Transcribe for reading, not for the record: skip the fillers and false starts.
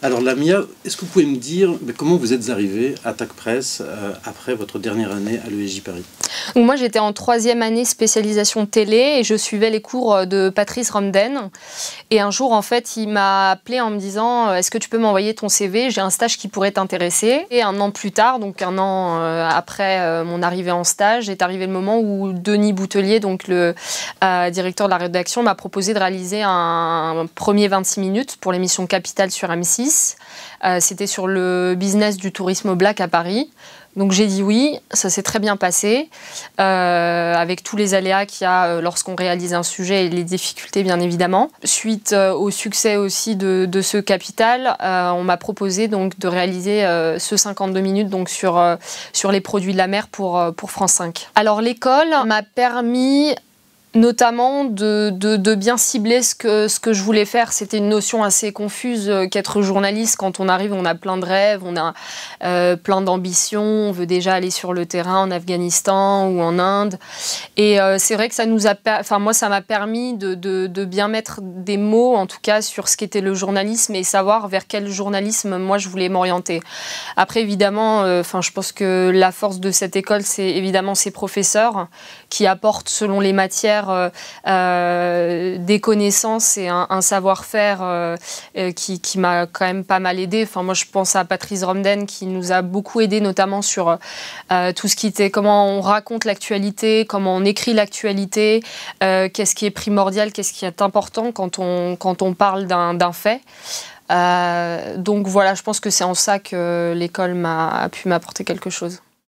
Alors Lamia, est-ce que vous pouvez me dire comment vous êtes arrivée à TAC Presse après votre dernière année à l'ESJ Paris? Donc moi j'étais en 3e année spécialisation télé et je suivais les cours de Patrice Romden. Et un jour en fait il m'a appelé en me disant est-ce que tu peux m'envoyer ton CV, j'ai un stage qui pourrait t'intéresser. Et un an plus tard, donc un an après mon arrivée en stage, est arrivé le moment où Denis Boutelier, donc le directeur de la rédaction, m'a proposé de réaliser un premier 26 minutes pour l'émission Capital sur M6. C'était sur le business du tourisme au black à Paris. Donc j'ai dit oui, ça s'est très bien passé, avec tous les aléas qu'il y a lorsqu'on réalise un sujet et les difficultés bien évidemment. Suite au succès aussi de ce Capital, on m'a proposé donc de réaliser ce 52 minutes donc sur les produits de la mer pour France 5. Alors l'école m'a permis notamment de bien cibler ce que je voulais faire. C'était une notion assez confuse qu'être journaliste. Quand on arrive, on a plein de rêves, on a plein d'ambitions, on veut déjà aller sur le terrain en Afghanistan ou en Inde. Et c'est vrai que ça nous a, moi, ça m'a permis de bien mettre des mots, en tout cas, sur ce qu'était le journalisme et savoir vers quel journalisme moi je voulais m'orienter. Après, évidemment, je pense que la force de cette école, c'est évidemment ses professeurs qui apportent selon les matières des connaissances et un savoir-faire qui m'a quand même pas mal aidé. Moi, je pense à Patrice Romden qui nous a beaucoup aidé, notamment sur tout ce qui était comment on raconte l'actualité, comment on écrit l'actualité, qu'est-ce qui est primordial, qu'est-ce qui est important quand on parle d'un fait. Donc voilà, je pense que c'est en ça que l'école a pu m'apporter quelque chose.